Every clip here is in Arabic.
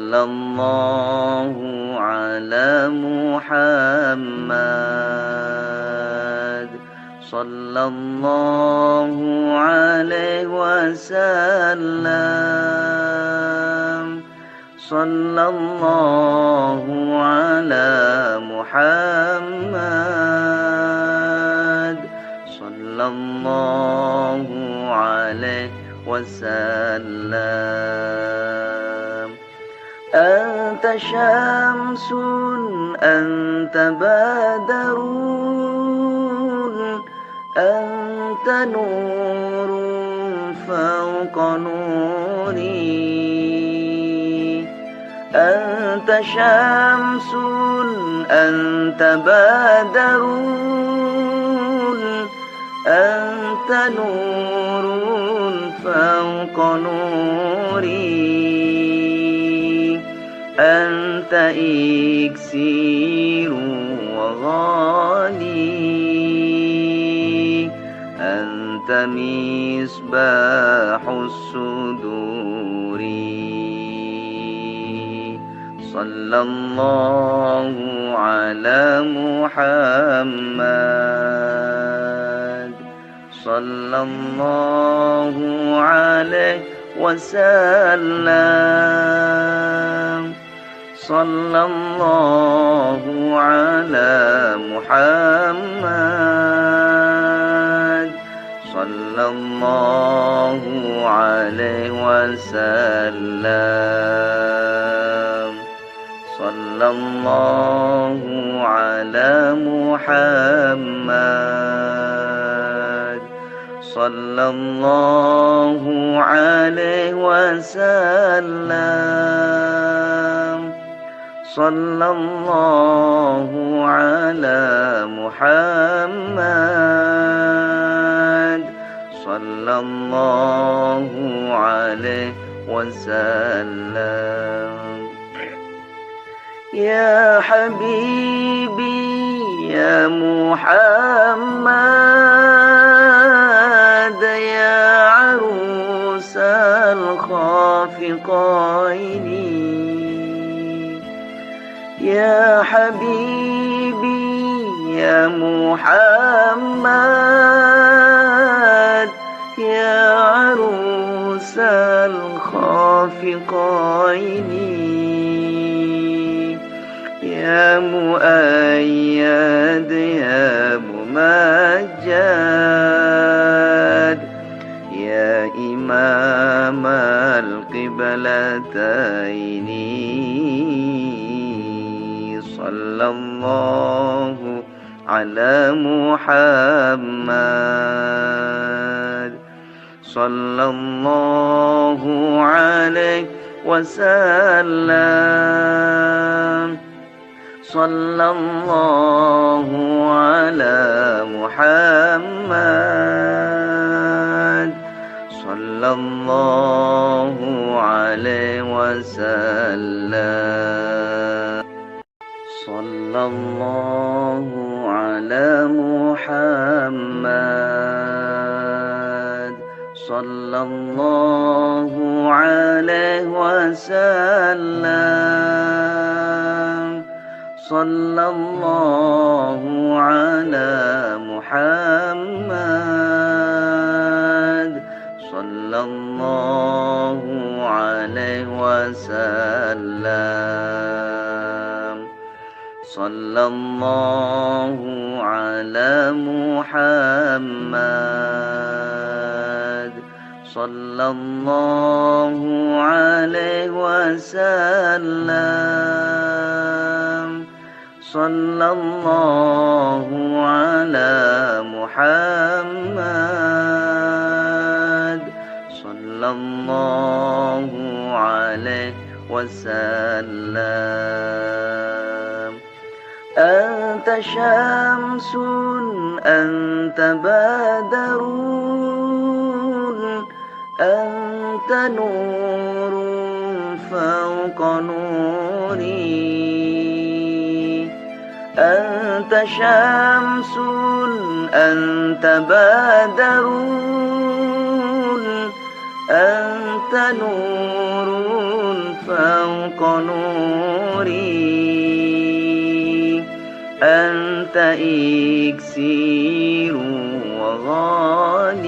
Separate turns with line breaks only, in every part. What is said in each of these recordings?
صلى الله على محمد صلى الله عليه وسلم صلى الله على محمد صلى الله عليه وسلم أنت شمس أنت بدر أنت نور فوق نوري أنت شمس أنت بدر أنت نور فوق نوري أنت إكسير وغالي أنت مصباح الصدور صلى الله على محمد صلى الله عليه وسلم صلى الله على محمد صلى الله عليه وسلم صلى الله على محمد صلى الله عليه وسلم صلى الله على محمد صلى الله عليه وسلم يا حبيبي يا محمد يا عروس الخافقين يا حبيبي يا محمد يا عروس الخافقين يا مؤيد يا ممجد يا إمام القبلتين صلى الله على محمد صلى الله عليه وسلم صلى الله على محمد صلى الله عليه وسلم صلى الله على محمد صلى الله عليه وسلم صلى الله على محمد صلى الله عليه وسلم صلى الله على محمد صلى الله عليه وسلم صلى الله على محمد صلى الله عليه وسلم أنت شمس أنت بدر أنت نور فوق نوري أنت شمس أنت بدر أنت نور فوق فوق نوري أنت إكسير وغالي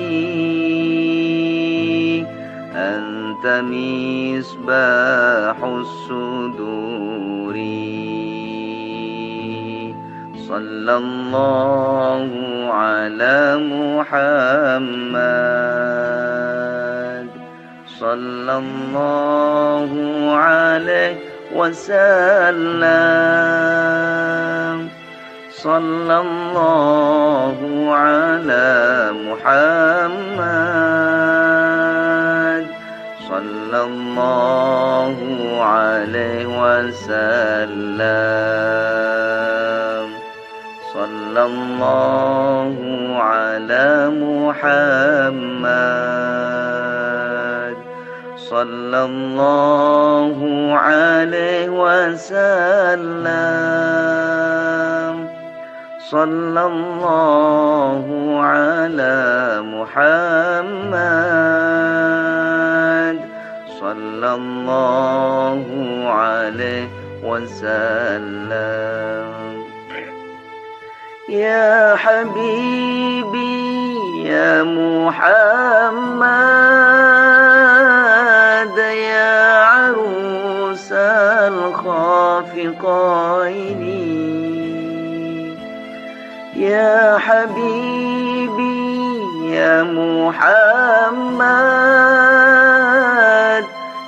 أنت مصباح الصدور صلى الله على محمد صلى الله عليه وسلم صلى الله على محمد صلى الله عليه وسلم صلى الله على محمد صلى الله عليه وسلم صلى الله على محمد صلى الله عليه وسلم يا حبيبي يا محمد يا عروس الخافقين يا حبيبي يا محمد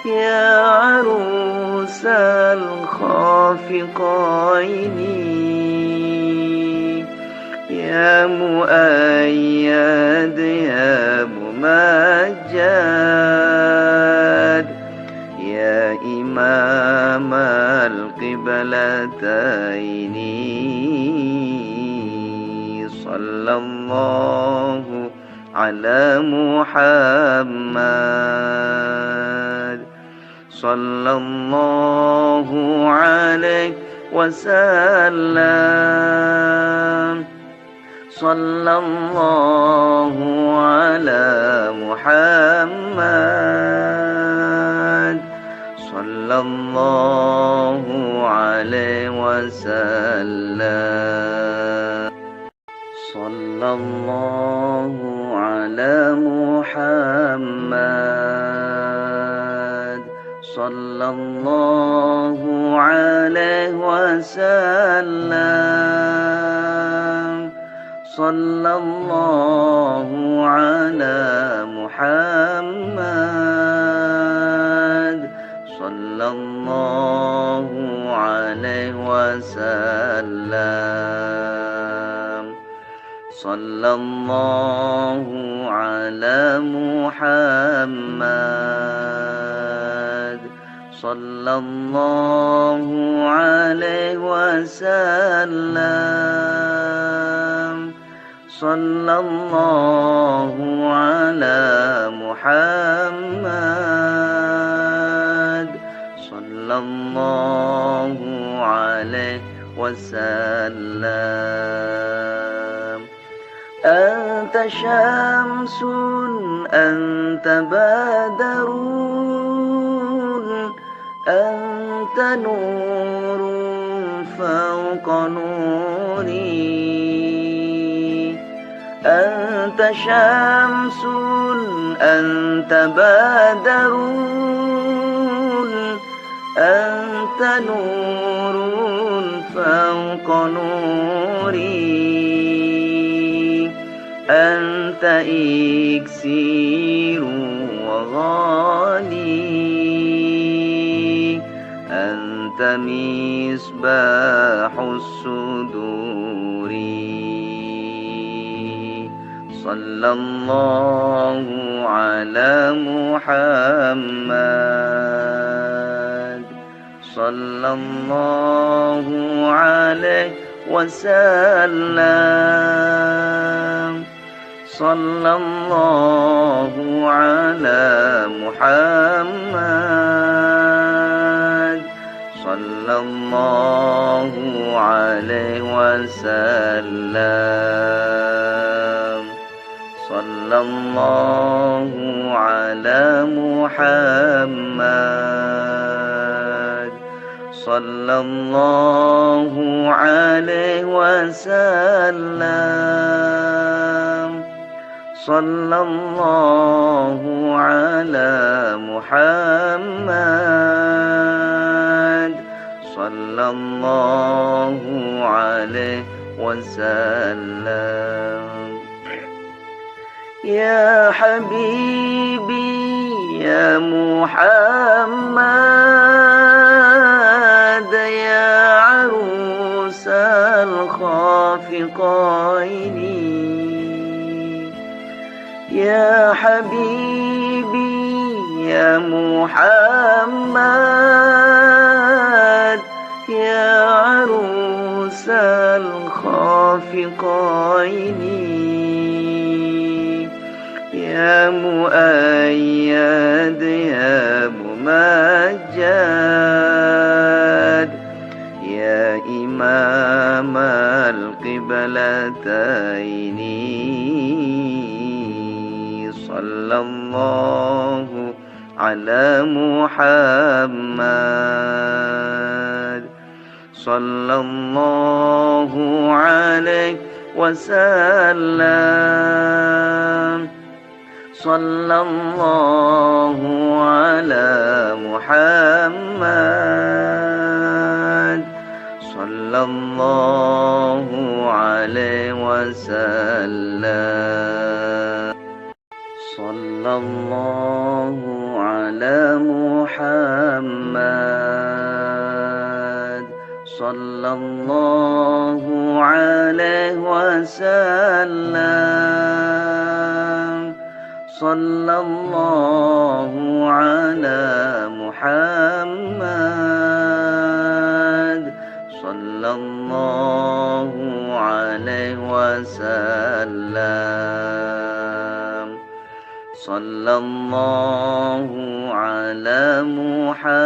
يا عروس الخافقين يا مؤيد يا ممجد يا إمام القبلتين صلى الله على محمد صلى الله عليه وسلم صلى الله على محمد صلى الله عليه وسلم صلى الله على محمد صلى الله عليه وسلم صلى الله على محمد صلى الله عليه وسلم صلى الله على محمد صلى الله عليه وسلم صلى الله على محمد صلى الله عليه وسلم أنت شمس أنت بدر أنت نور فوق نوري أنت شمس أنت بدر أنت نور فوق نوري أنت إكسير وغالي أنت مصباح الصدور صلى الله على محمد صلى الله عليه وسلم صلى الله على محمد صلى الله عليه وسلم صلى الله على محمد صلى الله عليه وسلم صلى الله على محمد صلى الله عليه وسلم يا حبيبي يا محمد يا عروس الخافقين يا حبيبي يا محمد يا عروس الخافقين يا مؤيد يا ممجد يا إمام القبلتين صلى الله على محمد صلى الله عليه وسلم صلى الله على محمد صلى الله عليه وسلم صلى الله على محمد صلى الله عليه وسلم صلى الله على محمد صلى الله عليه وسلم صلى الله على محمد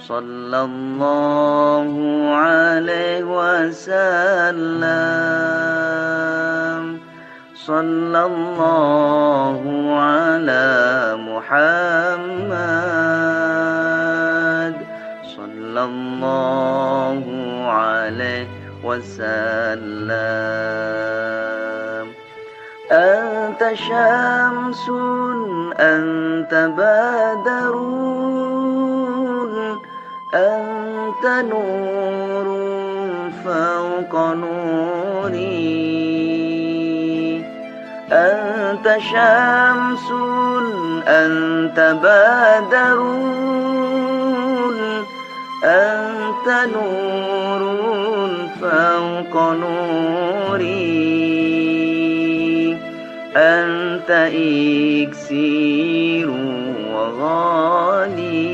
صلى الله عليه وسلم صلى الله على محمد صلى الله عليه وسلم أنت شمس أنت بدر أنت نور فوق نوري أنت شمس أنت بدر أنت نور فوق نوري أنت إكسير وغالي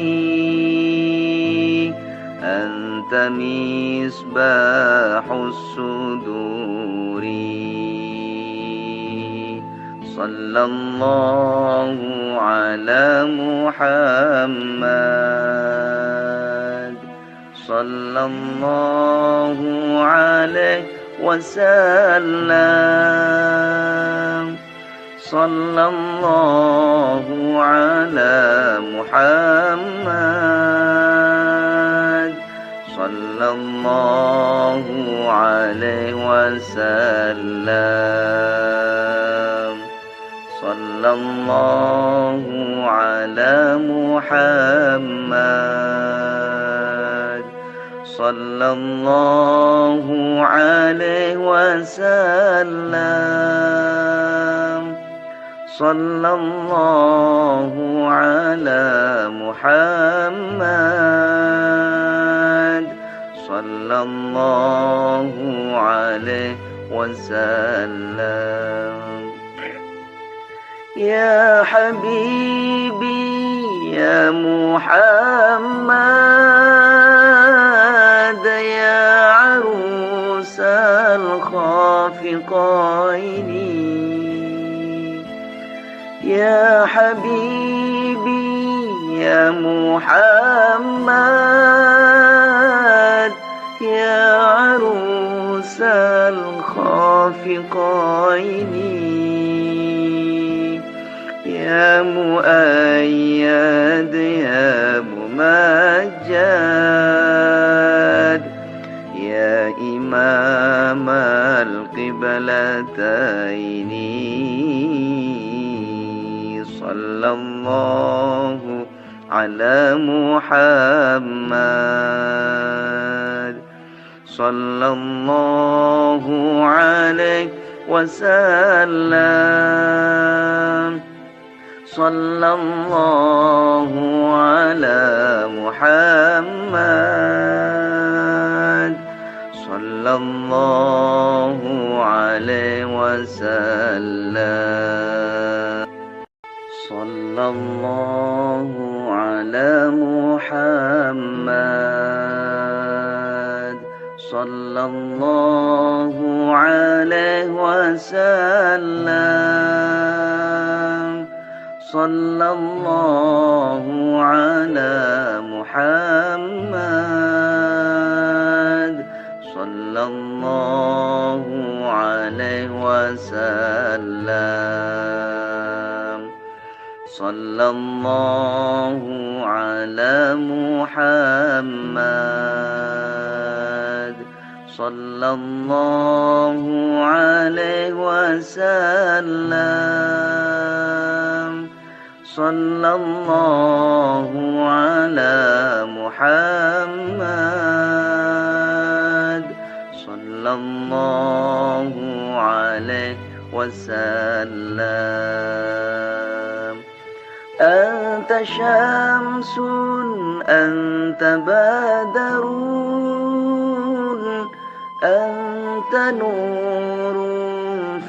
أنت مصباح الصدور صلى الله على محمد صلى الله عليه وسلم صلى الله على محمد صلى الله عليه وسلم صلى الله على محمد صلى الله عليه وسلم صلى الله على محمد صلى الله عليه وسلم يا حبيبي يا محمد يا عروس الخافقين يا حبيبي يا محمد يا عروس الخافقين يا مؤيد يا على محمد صلى الله عليه وسلم صلى الله على محمد صلى الله عليه وسلم صلى الله على محمد صلى الله عليه وسلم صلى الله على محمد صلى الله عليه وسلم صلى الله على محمد صلى الله عليه وسلم صلى الله على محمد صلى الله عليه وسلم أنت شمس أنت بدر أنت نور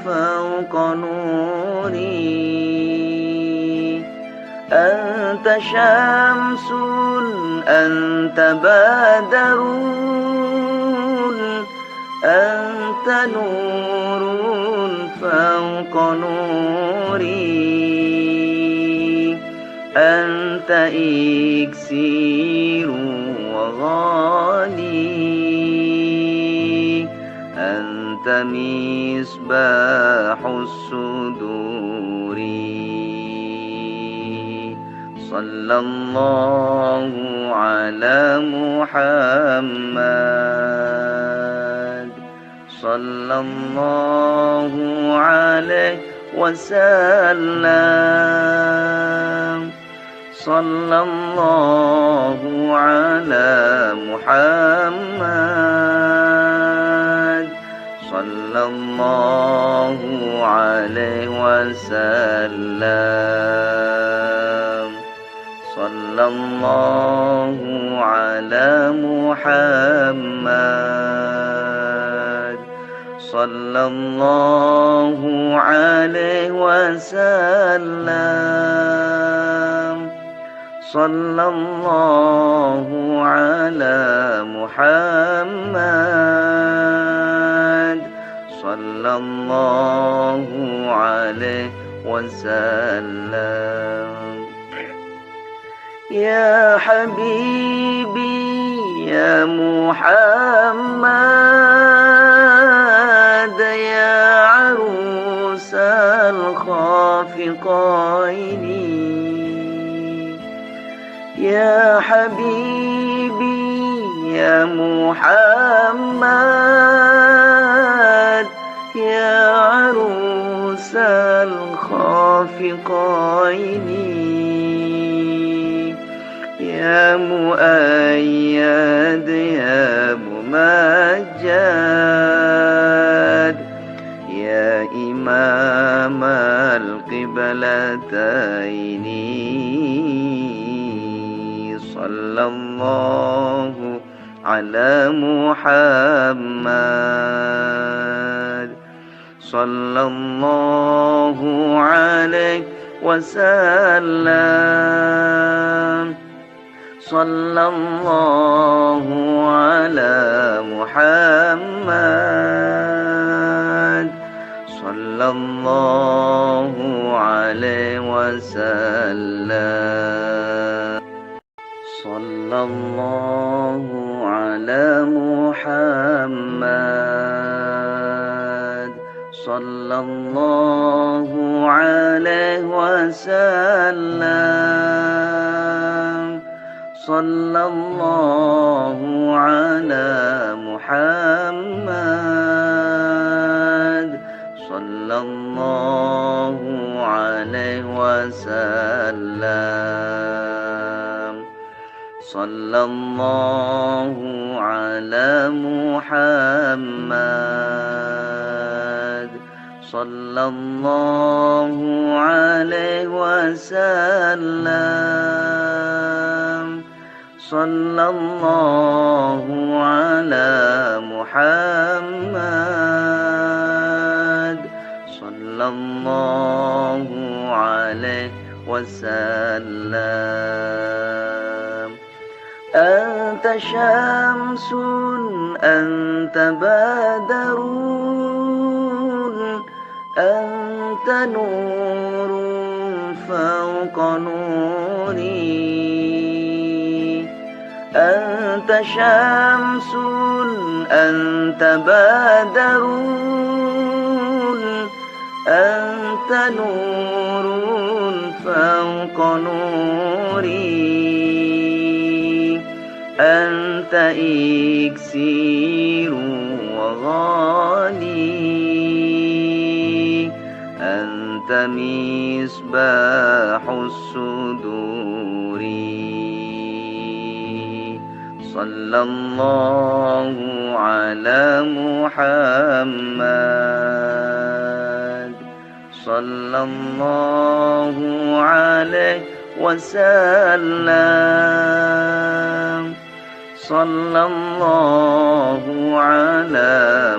فوق نوري أنت شمس أنت بدر أنت نور فوق نوري أنت إكسير وغالي أنت مصباح الصدور صلى الله على محمد صلى الله عليه وسلم صلى الله على محمد صلى الله عليه وسلم صلى الله على محمد صلى الله عليه وسلم صلى الله على محمد صلى الله عليه وسلم يا حبيبي يا محمد يا عروس الخافقين يا حبيبي يا محمد يا عروس الخافقين يا مؤيد يا ممجد يا إمام القبلتين صلى الله على محمد صلى الله عليه وسلم صلى الله على محمد صلى الله عليه وسلم صلى الله على محمد صلى الله عليه وسلم صلى الله على محمد صلى الله عليه وسلم صلى الله على محمد صلى الله عليه وسلم صلى الله على محمد صلى الله عليه وسلم أنت شمس أنت بدر أنت نور فوق نوري أنت شمس أنت بدر أنت نور فوق نوري أنت إكسير وغالي أنت مصباح الصدور صلى الله على محمد صلى الله عليه وسلم صلى الله على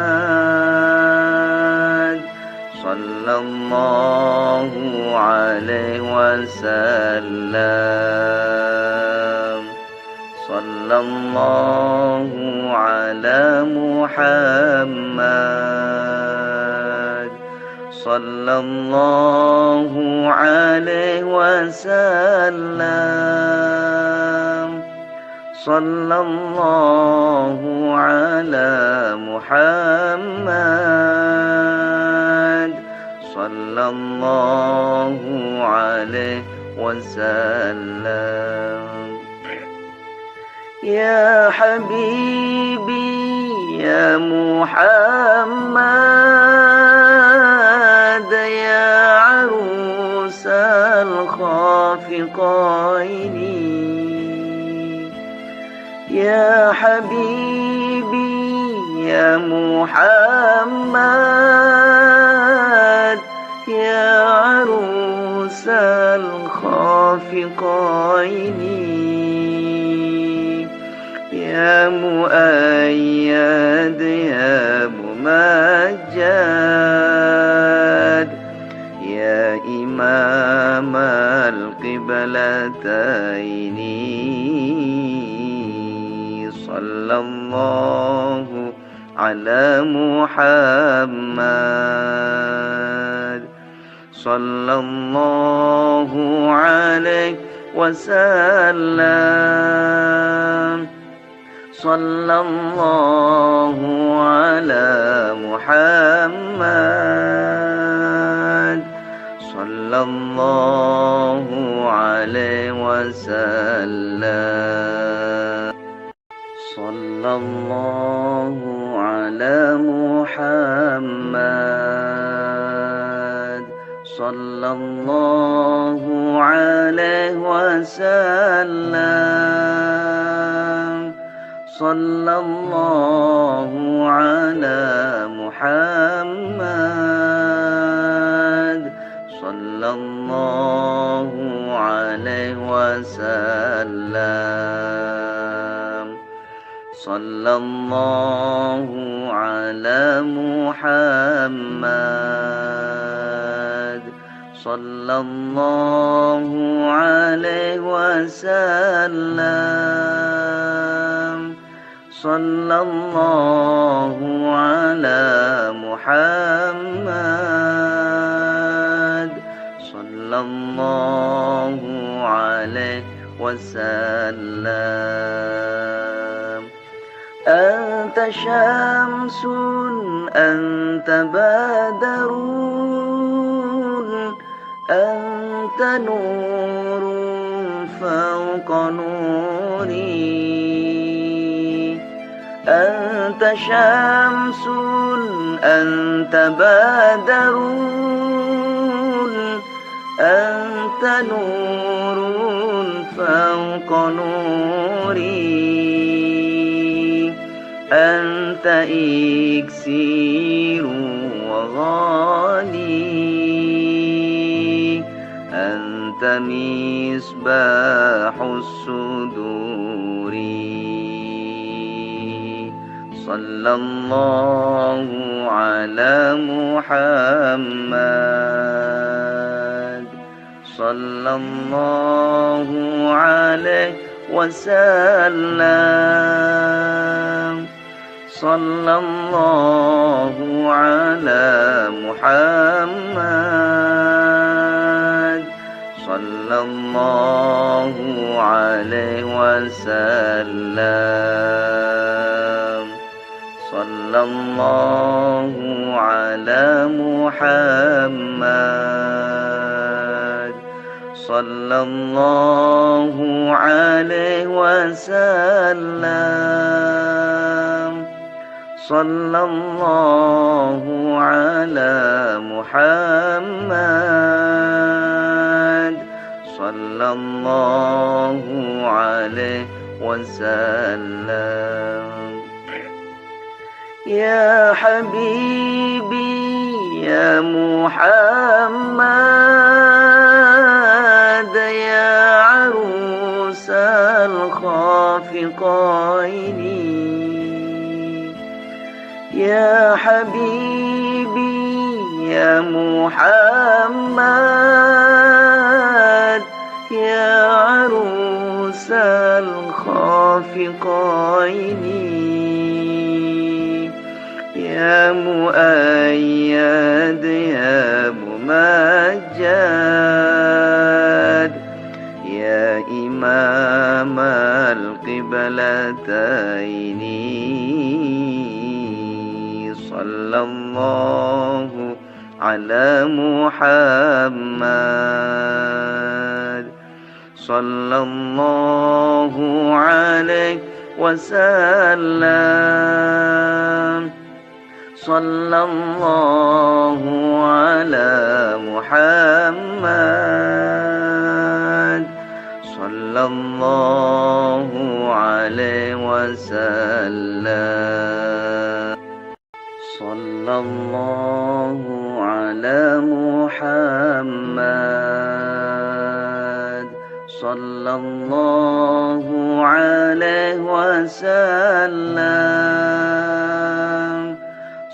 محمد صلى الله عليه وسلم صلى الله على محمد صلى الله عليه وسلم صلى الله على محمد صلى الله عليه وسلم يا حبيبي يا محمد يا عروس الخافقين يا حبيبي يا محمد يا عروس الخافقين يا مؤيد يا ممجد يا إمام القبلتين صلى الله على محمد صلى الله عليه وسلم صلى الله على محمد صلى الله عليه وسلم صلى الله على محمد صلى الله عليه وسلم صلى الله على محمد صلى الله عليه وسلم صلى الله على محمد صلى الله عليه وسلم صلى الله على محمد صلى الله عليه وسلم أنت شمس أنت بدر أنت نور فوق نوري أنت شمس أنت بدر أنت نور فوق فوق نوري أنت إكسير وغالي أنت مصباح الصدور صلى الله على محمد صلى الله عليه وسلم صلى الله على محمد صلى الله عليه وسلم صلى الله على محمد صلى الله عليه وسلم صلى الله على محمد صلى الله عليه وسلم يا حبيبي يا محمد يا عروس الخافقين يا حبيبي يا محمد يا عروس الخافقين يا مؤيد يا ممجد يا إمام القبلتين صلى الله على محمد صلى الله عليه وسلم صلى الله على محمد صلى الله عليه وسلم صلى الله على محمد صلى الله عليه وسلم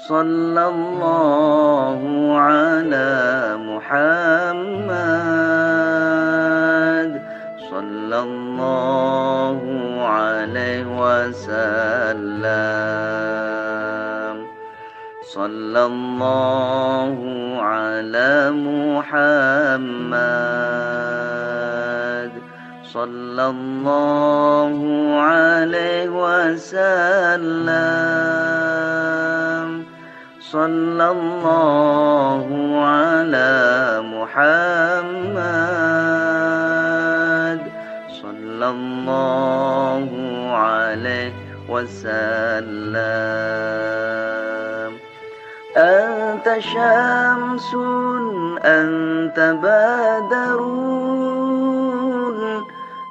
صلى الله على محمد صلى الله عليه وسلم صلى الله على محمد صلى الله عليه وسلم صلى الله على محمد صلى الله عليه وسلم أنت شمس أنت بدر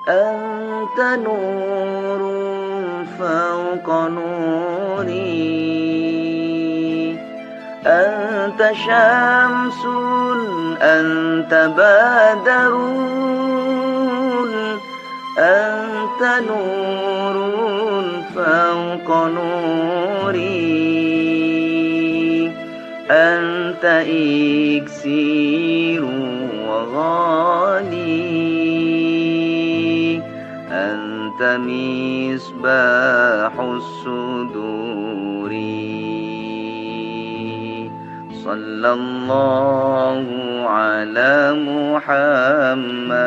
أنت نور فوق نوري أنت شمس أنت بدر أنت نور فوق نوري أنت إكسير وغالي أنت مصباح الصدور صلى الله على محمد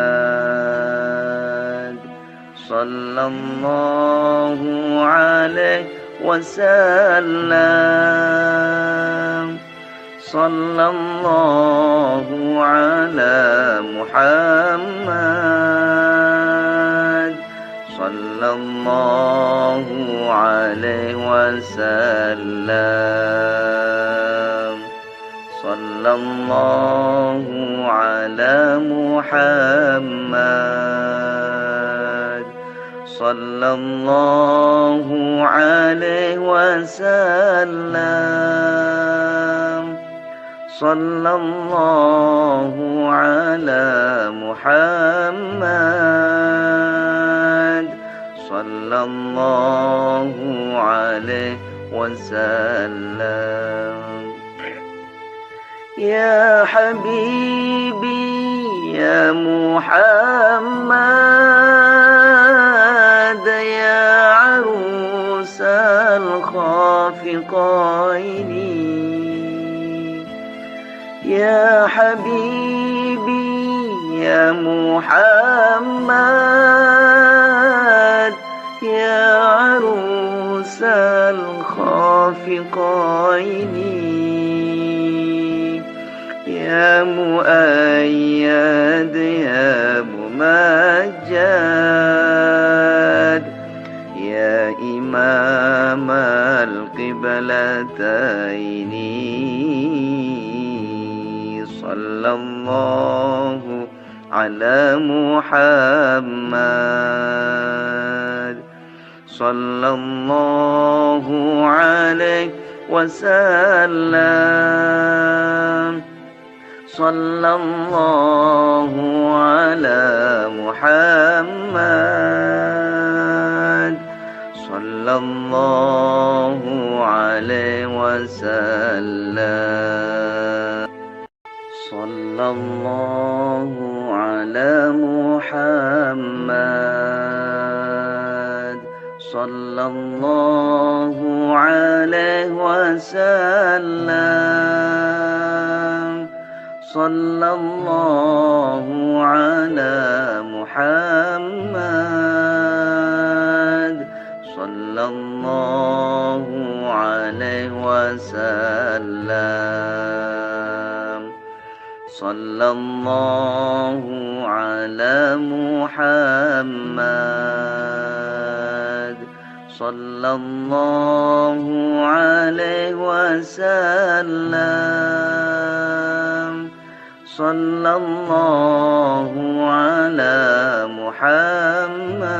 صلى الله عليه وسلم صلى الله على محمد صلى الله عليه وسلم صلى الله على محمد صلى الله عليه وسلم صلى الله على محمد صلى الله عليه وسلم يا حبيبي يا محمد يا عروس الخافقين يا حبيبي يا محمد يا عروس الخافقين يا مؤيد يا ممجد يا إمام القبلتين صلى الله على محمد صلى الله عليه وسلم صلى الله على محمد صلى الله عليه وسلم صلى الله على محمد صلى الله عليه وسلم صلى الله على محمد صلى الله عليه وسلم صلى الله على محمد صلى الله عليه وسلم صلى الله على محمد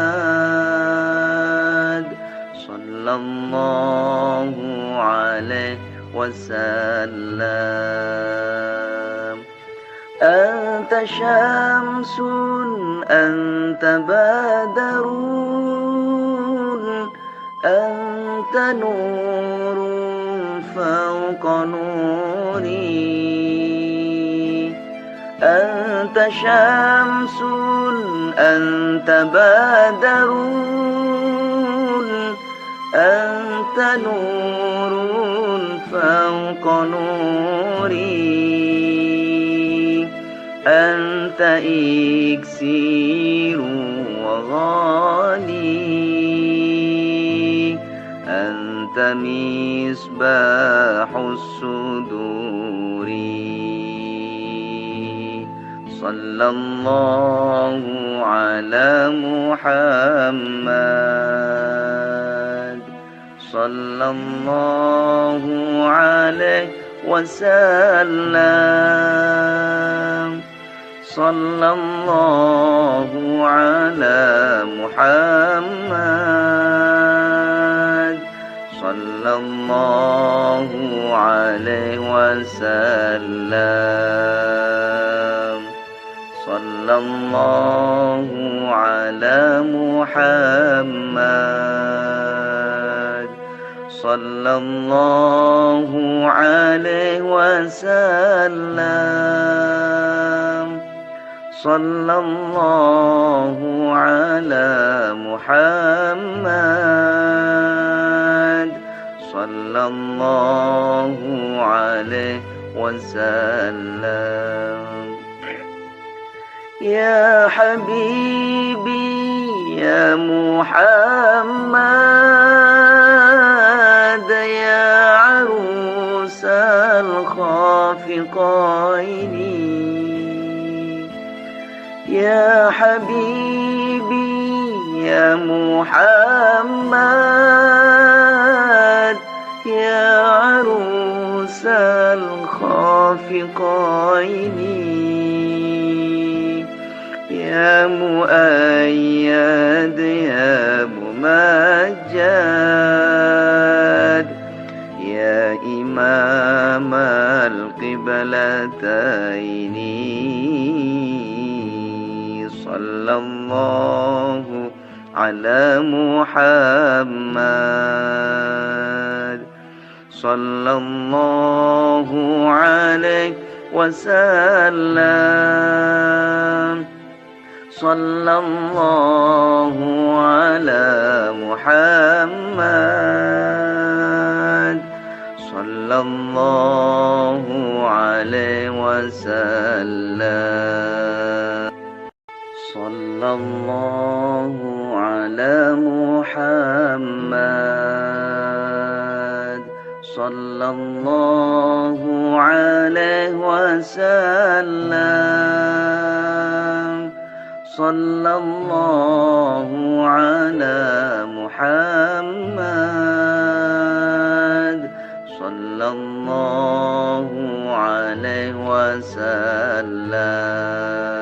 صلى الله عليه وسلم أنت شمس أنت بدر أنت نور فوق نوري أنت شمس أنت بدر أنت نور فوق نوري أنت إكسير وغالي أنت مصباح الصدور صلى الله على محمد صلى الله عليه وسلم صلى الله على محمد صلى الله عليه وسلم صلى الله على محمد صلى الله عليه وسلم صلى الله على محمد صلى الله عليه وسلم يا حبيبي يا محمد يا عروس الخافقين يا حبيبي يا محمد يا عروس الخافقين يا مؤيد يا ممجد يا إمام القبلتين صلى الله على محمد صلى الله عليه وسلم صلى الله على محمد صلى الله عليه وسلم صلى الله على محمد صلى الله عليه وسلم صلى الله على محمد صلى الله عليه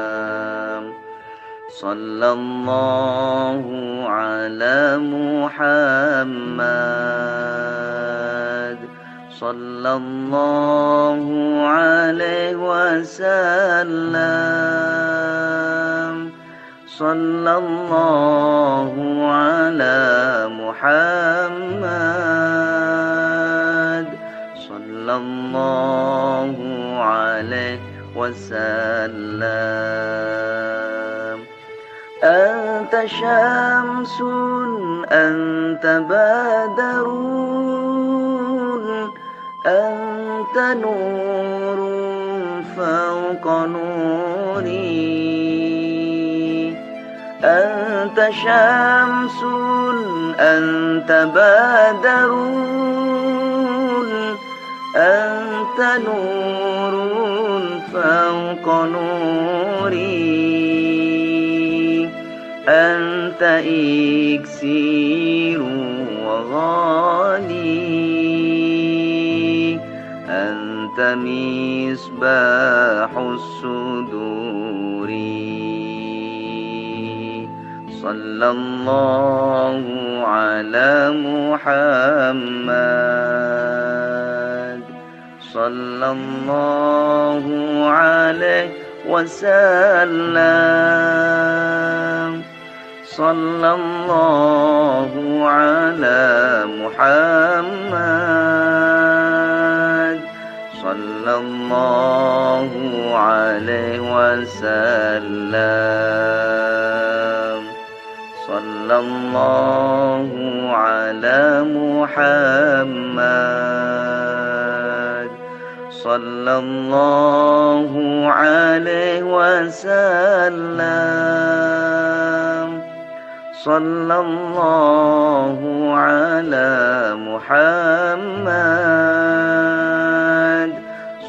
وسلم صلى الله على محمد صلى الله عليه وسلم صلى الله على محمد صلى الله عليه وسلم أنت شمس أنت بدر أنت نور فوق نوري أنت شمس أنت بدر أنت نور فوق نوري أنت إكسير وغالي أنت مصباح الصدور صلى الله على محمد صلى الله عليه وسلم صلى الله على محمد صلى الله عليه وسلم صلى الله على محمد صلى الله عليه وسلم صلى الله على محمد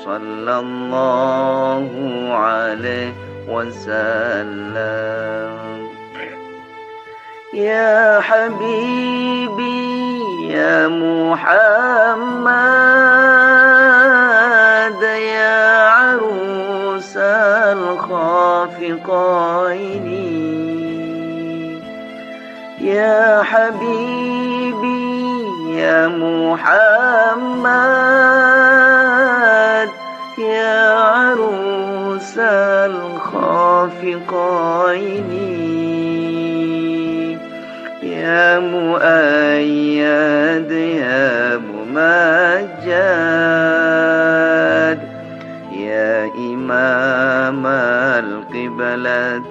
صلى الله عليه وسلم يا حبيبي يا محمد يا عروس الخافقين يا حبيبي يا محمد يا عروس الخافقين يا مؤيد يا ممجد يا إمام القبلتين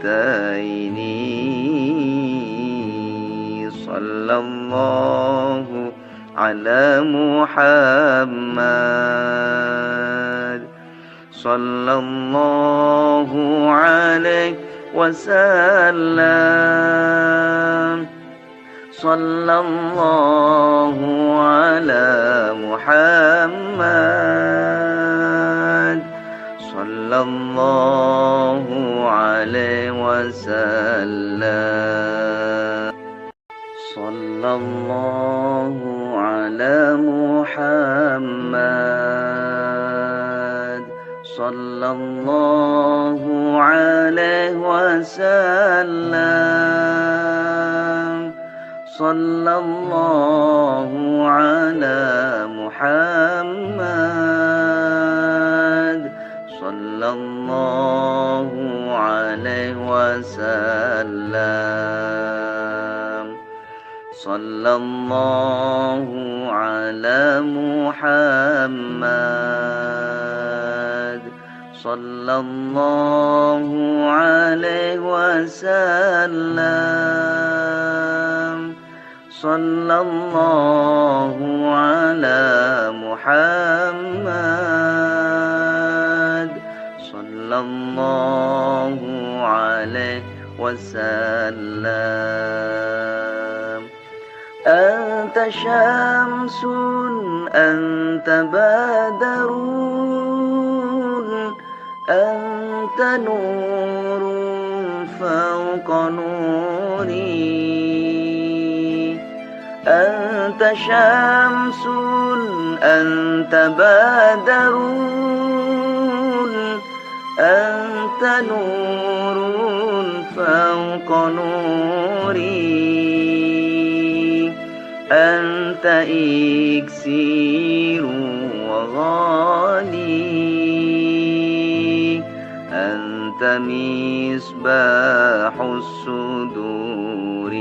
صلى الله على محمد صلى الله عليه وسلم صلى الله على محمد صلى الله عليه وسلم صلى الله على محمد صلى الله عليه وسلم صلى الله على محمد صلى الله عليه وسلم صلى الله على محمد صلى الله عليه وسلم صلى الله على محمد صلى الله عليه وسلم أنت شمس أنت بدر أنت نور فوق نوري أنت شمس أنت بدر أنت نور فوق نوري أنت إكسير وغالي أنت مصباح الصدور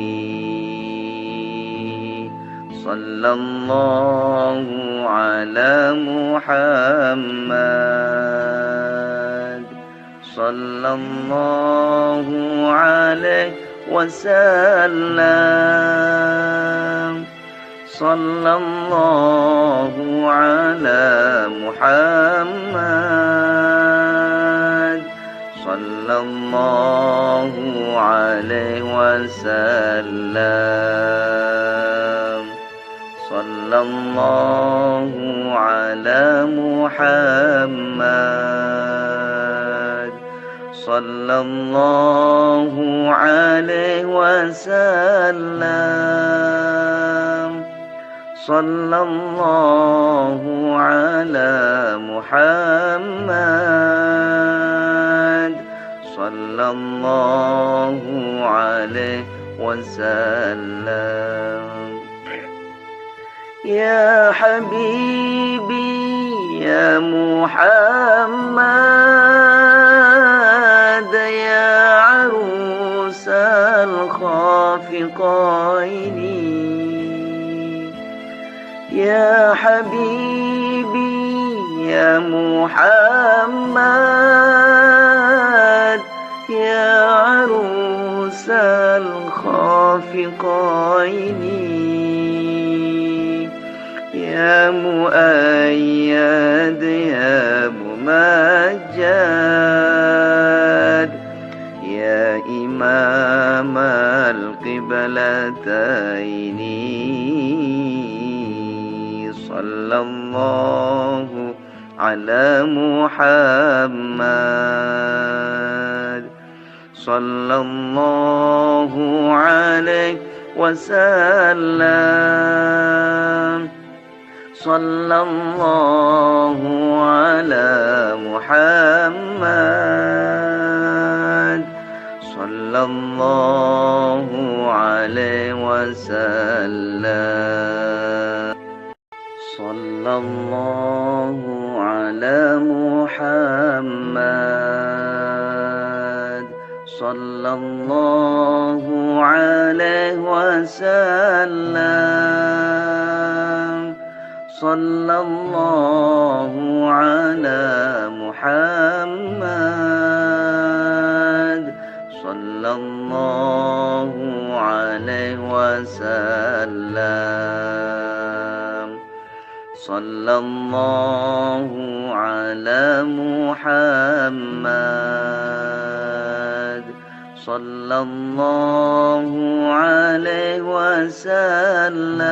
صلى الله على محمد صلى الله عليه وسلم صلى الله على محمد صلى الله عليه وسلم صلى الله على محمد صلى الله عليه وسلم صلى الله على محمد صلى الله عليه وسلم يا حبيبي يا محمد يا عروس الخافقين يا حبيبي يا محمد يا عروس الخافقين يا مؤيد يا ممجد يا إمام القبلتين صلى الله على محمد صلى الله عليه وسلم صلى الله على محمد صلى الله عليه وسلم صلى الله على محمد صلى الله عليه وسلم صلى الله على محمد صلى الله عليه وسلم صلى الله على محمد صلى الله عليه وسلم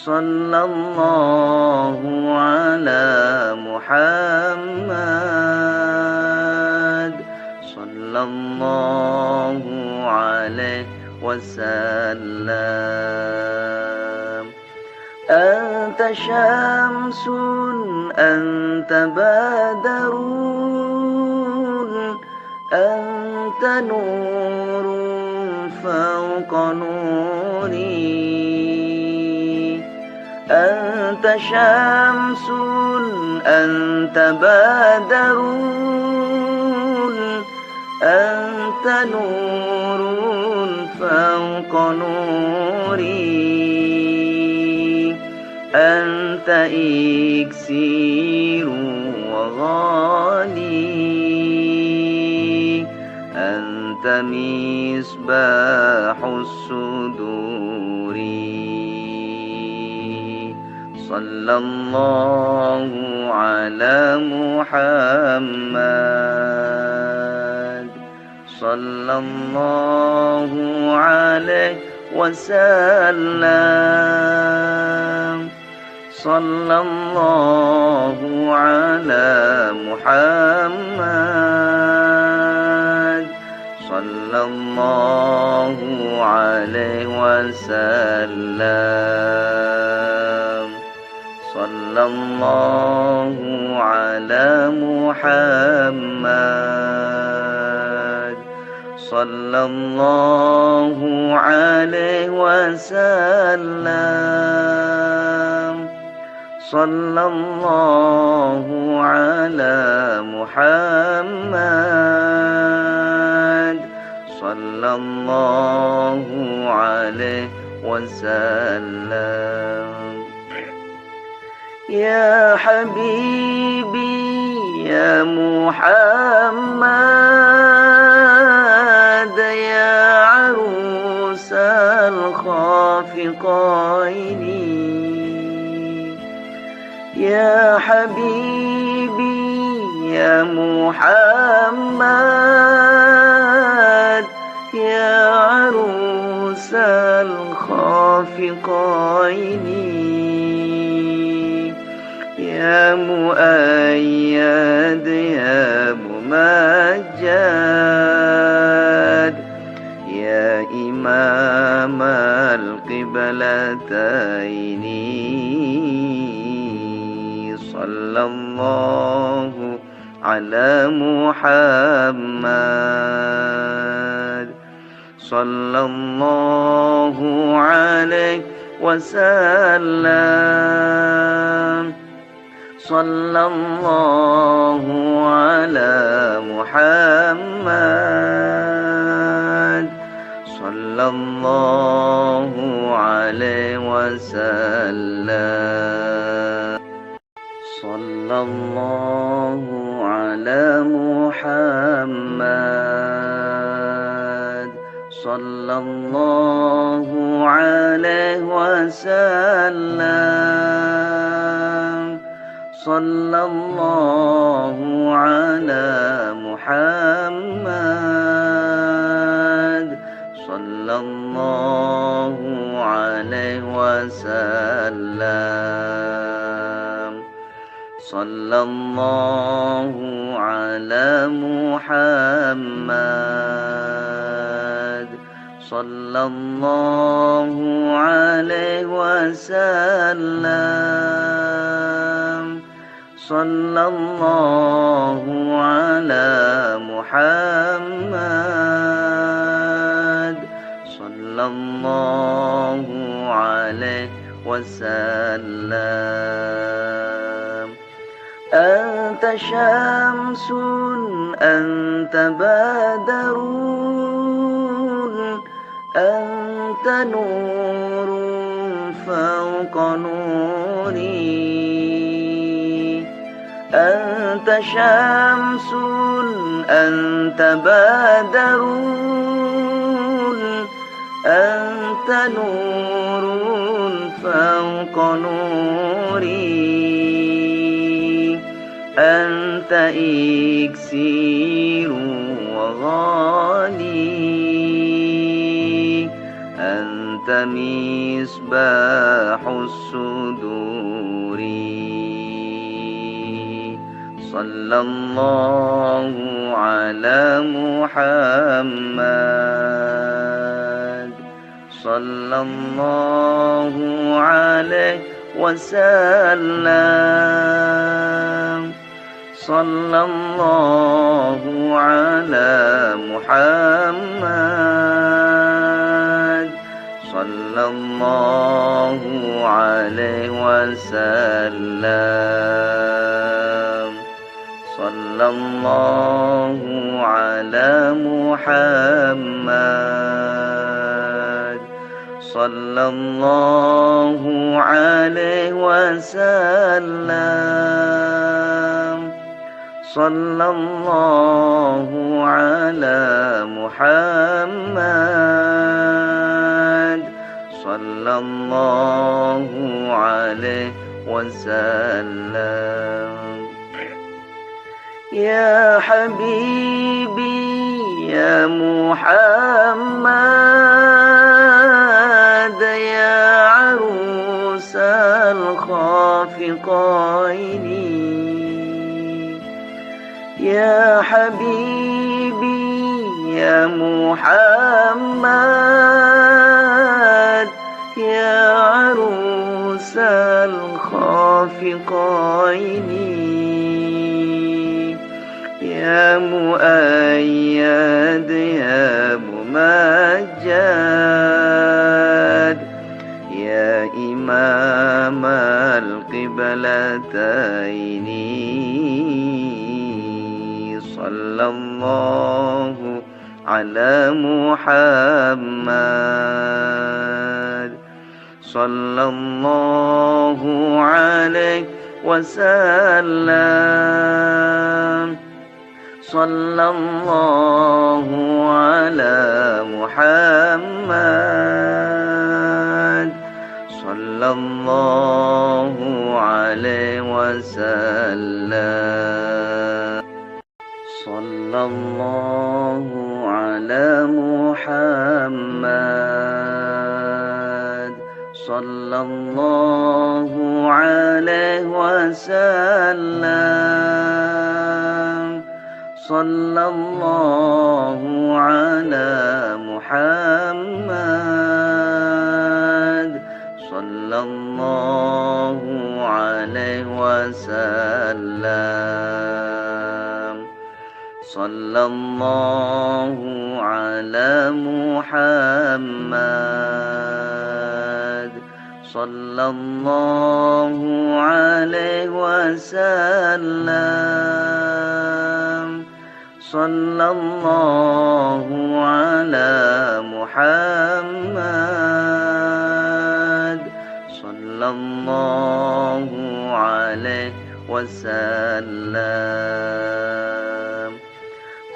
صلى الله على محمد صلى الله عليه وسلم أنت شمس أنت بدر أنت نور فوق نوري، أنت شمس أنت بدر، أنت نور فوق نوري، أنت إكسير وغالي، أنت مصباح الصدور. صلى الله على محمد، صلى الله عليه وسلم، صلى الله على محمد، صلى الله عليه وسلم، صلى الله على محمد، صلى الله عليه وسلم، صلى الله على محمد، صلى الله عليه وسلم. يا حبيبي يا محمد، يا عروس الخافقين، يا حبيبي يا محمد، يا عروس الخافقين، يا مؤيد يا ممجد، يا إمام القبلتين، صلى الله على محمد، صلى الله عليه وسلم، صلى الله على محمد، صلى الله عليه وسلم، صلى الله على محمد، صلى الله عليه وسلم، صلى الله على محمد، صلى الله عليه وسلم، صلى الله على محمد، صلى الله عليه وسلم، صلى الله على محمد، صلى الله عليه وسلم. أنت شمس أنت بدر، أنت نور فوق نوري، أنت شمس أنت بدر، أنت نور فوق نوري، أنت إكسير وغالي، أنت مصباح الصدور. صلى الله على محمد، صلى الله عليه وسلم، صلى الله على محمد صلى الله عليه وسلم صلى الله على محمد صلى الله عليه وسلم صلى الله على محمد صلى الله عليه وسلم يا حبيبي يا محمد يا عروس الخافقين يا حبيبي يا محمد يا عروس الخافقين يا مؤيد يا ممجد يا إمام القبلتين صلى الله على محمد صلى الله عليه وسلم صلى الله على محمد صلى الله عليه وسلم صلى الله على محمد صلى الله عليه وسلم صلى الله على محمد صلى الله عليه وسلم صلى الله على محمد صلى الله عليه وسلم صلى الله على محمد صلى الله عليه وسلم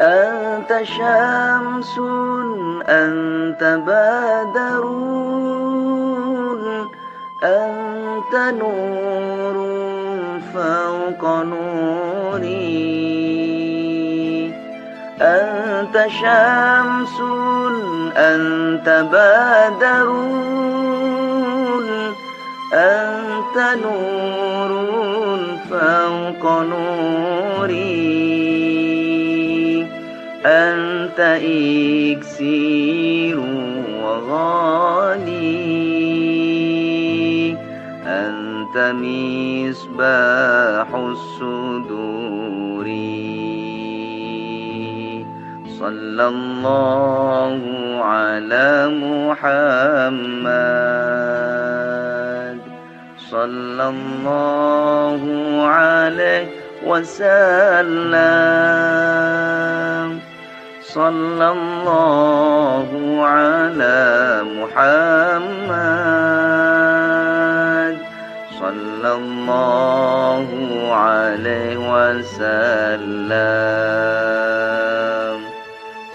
أنت شمس أنت بدر أنت نور فوق نوري أنت شمس أنت بدر أنت نور فوق نوري أنت إكسير وغالي أنت مصباح الصدور صلى الله على محمد صلى الله عليه وسلم صلى الله على محمد صلى الله عليه وسلم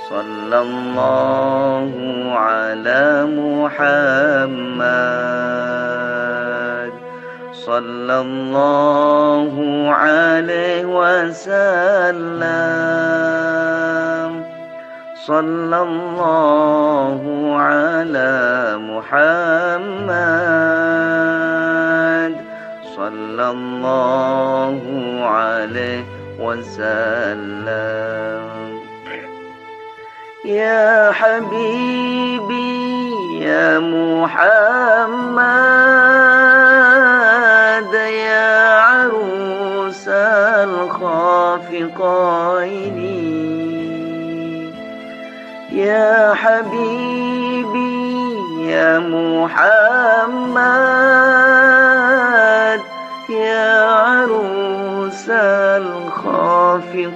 صلى الله على محمد صلى الله عليه وسلم صلى الله على محمد صلى الله عليه وسلم يا حبيبي يا محمد يا عروس الخافقين يا حبيبي يا محمد يا عروس الخافقين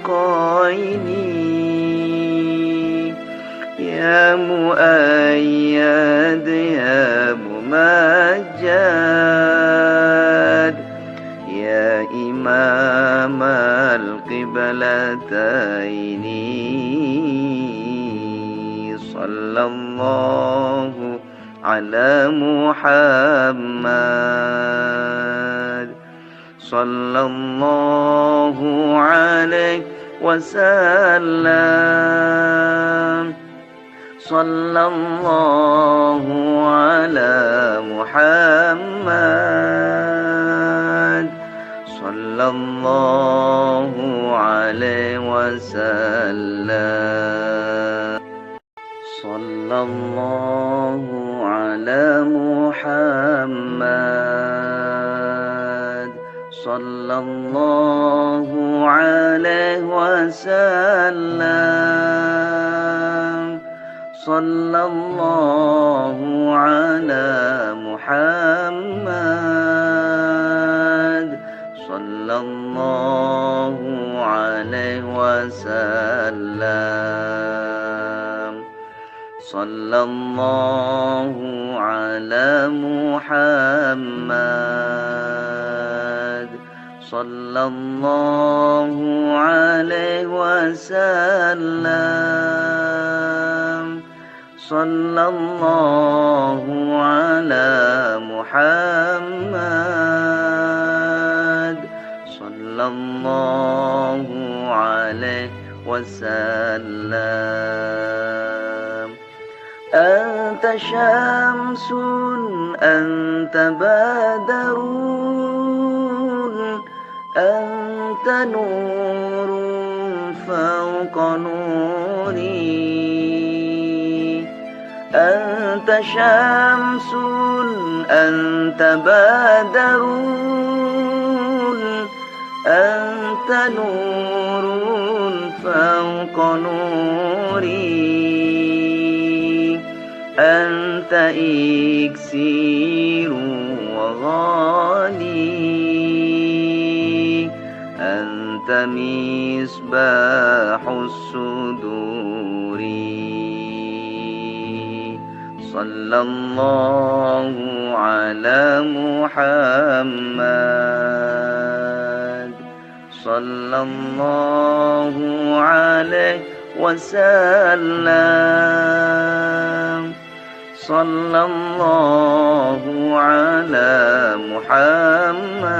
يا مؤيد يا ممجد يا إمام القبلتين صلى الله على محمد صلى الله عليه وسلم صلى الله على محمد صلى الله عليه وسلم صلى الله على محمد صلى الله عليه وسلم صلى الله على محمد صلى الله عليه وسلم صلى الله على محمد صلى الله عليه وسلم صلى الله على محمد صلى الله عليه وسلم أنت شمس أنت بدر أنت نور فوق نوري أنت شمس أنت بدر أنت نور فوق نوري أنت إكسير وغالي أنت مصباح الصدور صلى الله على محمد صلى الله عليه وسلم صلى الله على محمد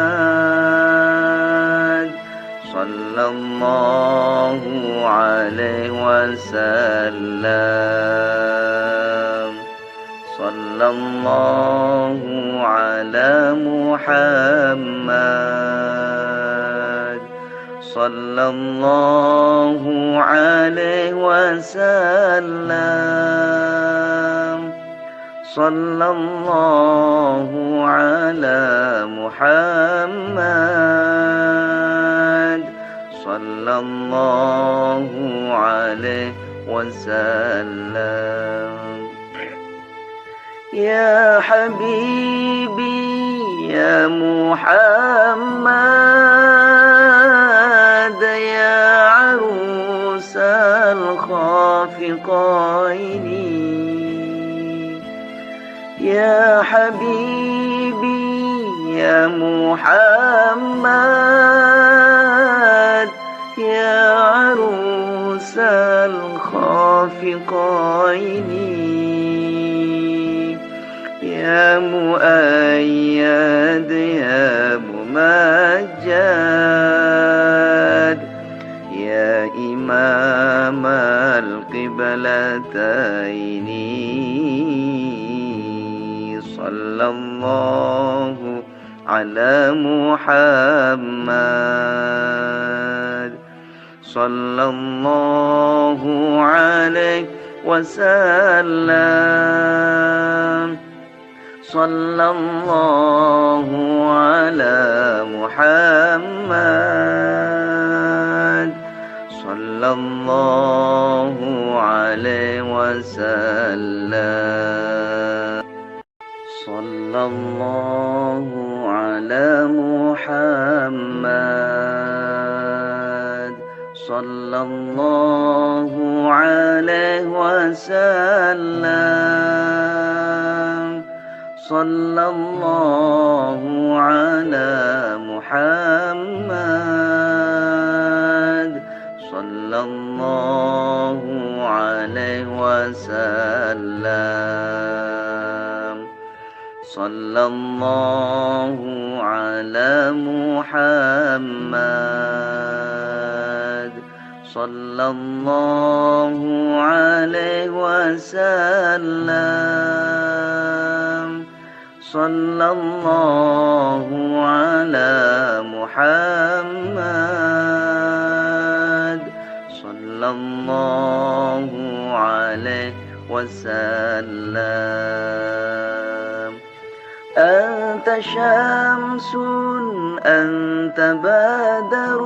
صلى الله عليه وسلم صلى الله على محمد صلى الله عليه وسلم صلى الله على محمد صلى الله عليه وسلم يا حبيبي يا محمد يا عروس الخافقين يا حبيبي يا محمد يا عروس الخافقين يا مؤيد يا ممجد يا إمام القبلتين صلى الله على محمد صلى الله عليه وسلم صلى الله على محمد صلى الله عليه وسلم صلى الله على محمد صلى الله عليه وسلم صلى الله على محمد صلى الله عليه وسلم صلى الله على محمد صلى الله عليه وسلم صلى الله على محمد صلى الله عليه وسلم أنت شمس أنت بدر